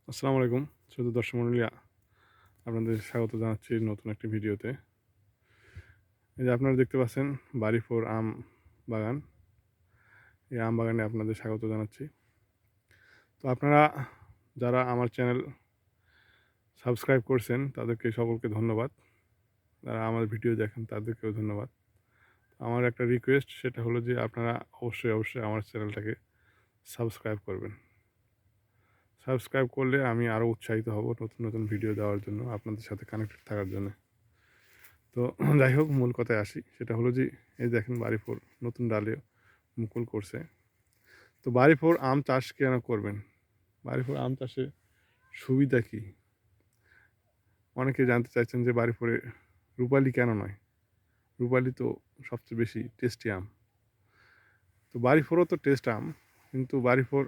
আসসালামু আলাইকুম শ্রোতা দর্শক মণ্ডলী, আপনাদের স্বাগত জানাচ্ছি নতুন একটি ভিডিওতে। এই যে আপনারা দেখতে পাচ্ছেন বাড়িপুর আম বাগান। এই আম বাগানে আপনাদের স্বাগত জানাচ্ছি। তো আপনারা যারা আমার চ্যানেল সাবস্ক্রাইব করছেন তাদেরকে সকলকে ধন্যবাদ। যারা আমার ভিডিও দেখেন তাদেরকেও ধন্যবাদ। আমার একটা রিকোয়েস্ট, সেটা হলো যে আপনারা অবশ্যই আমার চ্যানেলটাকে সাবস্ক্রাইব করবেন। সাবস্ক্রাইব করলে আমি আরও উৎসাহিত হব নতুন নতুন ভিডিও দেওয়ার জন্য, আপনাদের সাথে কানেক্টেড থাকার জন্য। তো যাই হোক, মূল কথায় আসি। সেটা হলো যে এই দেখেন বাড়িপুর নতুন ডালে মুকুল করছে। তো বাড়িপুর আম চাষ কেন করবেন, বাড়িপুর আম চাষে সুবিধা কী, অনেকে জানতে চাইছেন যে বাড়িপুরে রূপালি কেন নয়। রূপালি তো সবচেয়ে বেশি টেস্টি আম। তো বাড়িপুরও তো টেস্ট আম, কিন্তু বাড়িপুর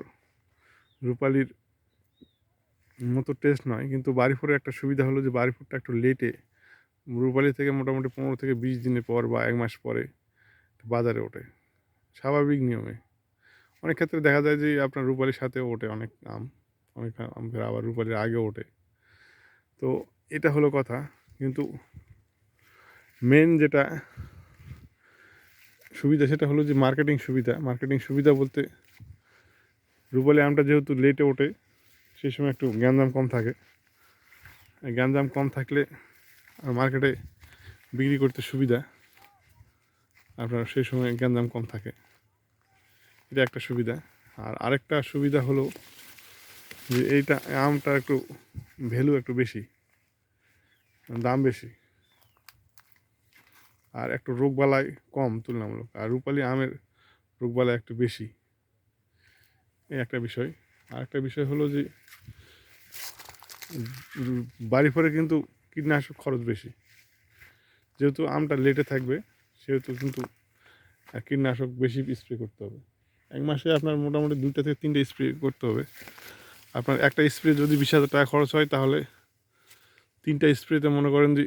রূপালির মতো টেস্ট নয়। কিন্তু বাড়িপুরের একটা সুবিধা হলো যে বাড়িপুরটা একটু লেটে, রূপালি থেকে মোটামুটি 15 থেকে 20 দিনের পর বা 1 মাস পরে বাজারে ওঠে, স্বাভাবিক নিয়মে। অনেক ক্ষেত্রে দেখা যায় যে আপনার রূপালির সাথেও ওঠে অনেক আম, অনেক আম ফের আবার রূপালির আগেও ওঠে। তো এটা হলো কথা। কিন্তু মেন যেটা সুবিধা সেটা হলো যে মার্কেটিং সুবিধা বলতে, রূপালি আমটা যেহেতু লেটে ওঠে, সেই সময় একটু গ্যাঞ্জাম কম থাকে। গ্যাঞ্জাম কম থাকলে মার্কেটে বিক্রি করতে সুবিধা, আপনার সেই সময় গ্যাঞ্জাম কম থাকে, এটা একটা সুবিধা। আর আরেকটা সুবিধা হলো যে এইটা আমটা একটু ভ্যালু একটু বেশি, দাম বেশি, আর একটু রোগবালাই কম তুলনামূলক। আর রূপালি আমের রোগবালাই একটু বেশি, এই একটা বিষয়। আর একটা বিষয় হলো যে বাড়ি ফরে কিন্তু কীটনাশক খরচ বেশি, যেহেতু আমটা লেটে থাকবে সেহেতু কিন্তু কীটনাশক বেশি স্প্রে করতে হবে। 1 মাসে আপনার মোটামুটি 2টা থেকে 3টে স্প্রে করতে হবে। আপনার একটা স্প্রে যদি 20,000 টাকা খরচ হয়, তাহলে 3টা স্প্রেতে মনে করেন যে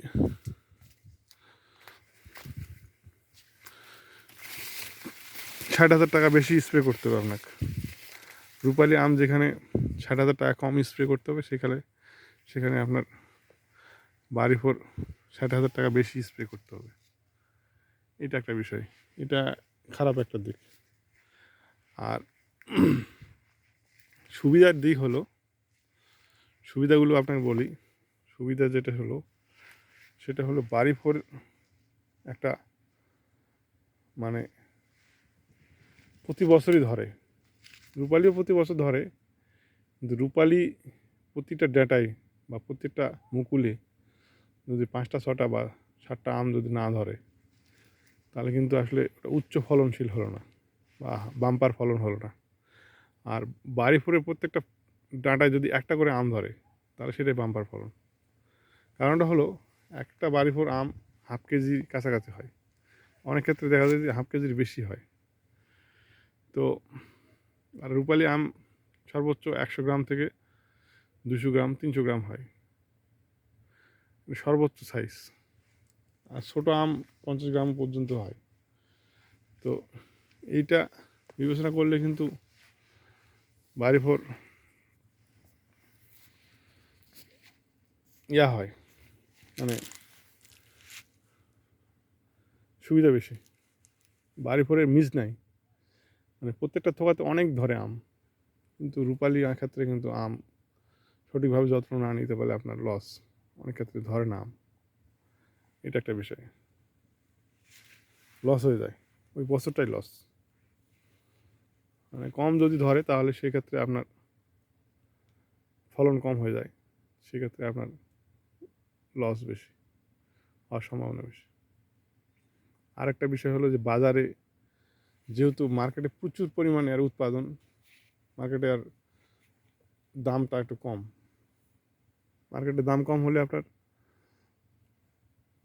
60,000 টাকা বেশি স্প্রে করতে হবে আপনাকে। রূপালি আম যেখানে 60,000 টাকা কম স্প্রে করতে হবে, সেখানে আপনার বাড়িপুর 60,000 টাকা বেশি স্প্রে করতে হবে। এটা একটা বিষয়, এটা খারাপ একটা দিক। আর সুবিধার দিক হলো, সুবিধাগুলো আপনাকে বলি। সুবিধা যেটা হলো সেটা হলো বাড়িপুর একটা মানে প্রতি বছরই ধরে, রূপালিও প্রতি বছর ধরে। কিন্তু রূপালি প্রতিটা ডেটায় বা প্রত্যেকটা মুকুলে যদি 5টা 6টা বা 7টা আম যদি না ধরে, তাহলে কিন্তু আসলে উচ্চ ফলনশীল হলো না বা বাম্পার ফলন হলো না। আর বাড়িপুরে প্রত্যেকটা ডাঁটায় যদি একটা করে আম ধরে, তাহলে সেটাই বাম্পার ফলন। কারণটা হলো, একটা বাড়িপুর আম হাফ কেজির কাছাকাছি হয়, অনেক ক্ষেত্রে দেখা যায় যে হাফ কেজির বেশি হয়। তো আর রূপালি আম সর্বোচ্চ 100 গ্রাম থেকে 200 গ্রাম 300 গ্রাম হয়, সর্বোচ্চ সাইজ। আর ছোটো আম 50 গ্রাম পর্যন্ত হয়। তো এইটা বিবেচনা করলে কিন্তু বাড়িপুর হয়, মানে সুবিধা বেশি। বাড়িপুরের মিস নাই, মানে প্রত্যেকটা থোকাতে অনেক ধরে আম। কিন্তু রূপালি ক্ষেত্রে কিন্তু আম সঠিকভাবে যত্ন না নিতে পারলে আপনার লস, অনেক ক্ষেত্রে ধরে না আম। এটা একটা বিষয়, লস হয়ে যায়, ওই বছরটাই লস। মানে কম যদি ধরে তাহলে সেক্ষেত্রে আপনার ফলন কম হয়ে যায়, সেক্ষেত্রে আপনার লস বেশি হওয়ার সম্ভাবনা বেশি। আরেকটা বিষয় হলো যে বাজারে যেহেতু মার্কেটে প্রচুর পরিমাণে আর উৎপাদন, মার্কেটে আর দামটা একটু কম। মার্কেটে দাম কম হলে আপনার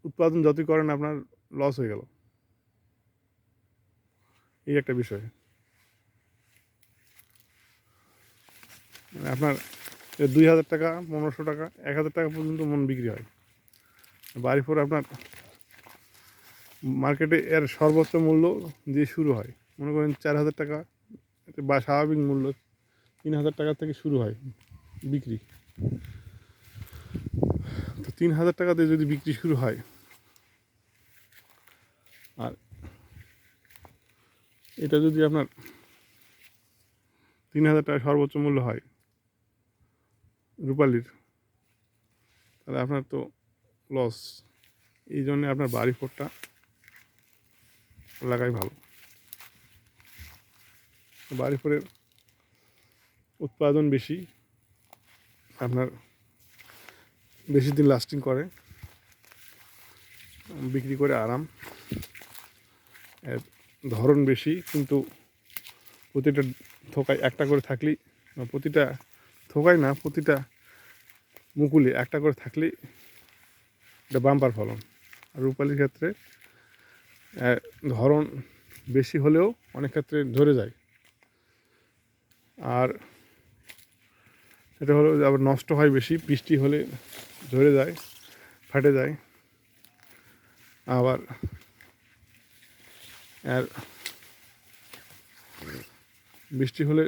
উৎপাদন যতই করেন আপনার লস হয়ে গেল, এই একটা বিষয়। মানে আপনার 2,000 টাকা 1500 টাকা 1,000 টাকা পর্যন্ত মন বিক্রি হয়। বাড়িপুর আপনার মার্কেটে এর সর্বোচ্চ মূল্য দিয়ে শুরু হয়, মনে করেন 4,000 টাকা বা স্বাভাবিক মূল্য 3,000 টাকা থেকে শুরু হয় বিক্রি। তো 3,000 টাকাতে যদি বিক্রি শুরু হয়, আর এটা যদি আপনার 3,000 টাকা সর্বোচ্চ মূল্য হয় রূপালির, তাহলে আপনার তো লস। এই জন্যে আপনার বাড়ি ফোরটা লাগাই ভালো। বাড়ি ফোরের উৎপাদন বেশি, আপনার বেশি দিন লাস্টিং করে, বিক্রি করে আরাম, এর ধরন বেশি, কিন্তু প্রতিটা থোকায় একটা করে থাকলেই, প্রতিটা থোকায় না, প্রতিটা মুকুলে একটা করে থাকলেই এটা বাম্পার ফলন। আর রূপালির ক্ষেত্রে ধরন বেশি হলেও অনেক ক্ষেত্রে ধরে যায়, আর এটা হলো আবার নষ্ট হয় বেশি, বৃষ্টি হলে ধরে যায়, ফাটে যায়। আবার আর বৃষ্টি হলে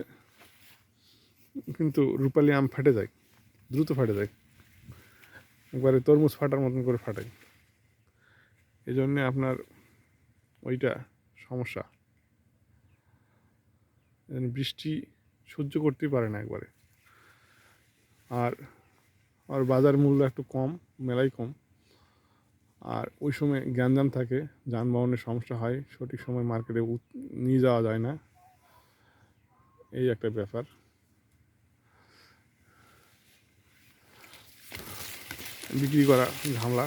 কিন্তু রূপালি আম ফাটে যায়, দ্রুত ফাটে যায়, একবারে তরমুজ ফাটার মতন করে ফাটায়। এই জন্যে আপনার ওইটা সমস্যা, বৃষ্টি সহ্য করতেই পারে না একবারে। আর আর বাজার মূল্য একটু কম, মেলাই কম, আর ওই সময় গ্যাঞ্জাম থাকে, যানবাহনের সমস্যা হয়, সঠিক সময় মার্কেটে নিয়ে যাওয়া যায় না, এই একটা ব্যাপার। বিক্রি করা ঝামেলা।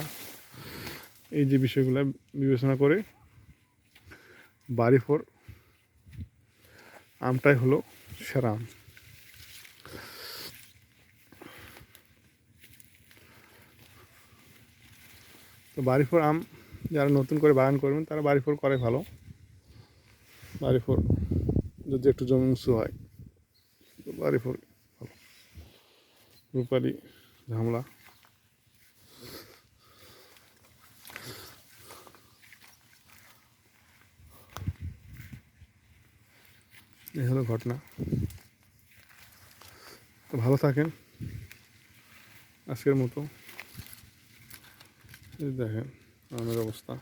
এই যে বিষয়গুলো বিবেচনা করে বাড়ি ফোর আমটাই হলো সেরা আম। তো বাড়ি ফোর আম যারা নতুন করে বাগান করবেন তারা বাড়ি ফোর করে ভালো। বাড়ি ফোর যদি একটু জমি উঁচু হয় তো বাড়ি ফোর ভালো। রূপালি ঝামেলা। এই হলো ঘটনা। তো ভালো থাকেন আজকের মতো। এই দেখেন আমের অবস্থা।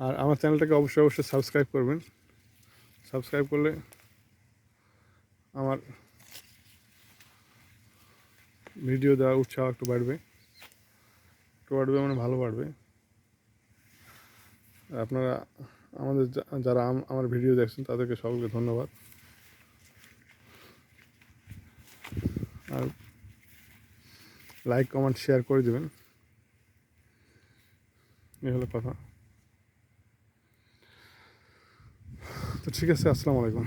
আর আমার চ্যানেলটাকে অবশ্যই অবশ্যই সাবস্ক্রাইব করবেন। সাবস্ক্রাইব করলে আমার ভিডিও দেওয়ার উৎসাহ একটু বাড়বে, মানে ভালো বাড়বে। আপনারা আমাদের যারা আমার ভিডিও দেখছেন তাদেরকে সকলকে ধন্যবাদ। আর লাইক কমেন্ট শেয়ার করে দেবেন, এই হলো কথা। তো ঠিক আছে, আসসালামু আলাইকুম।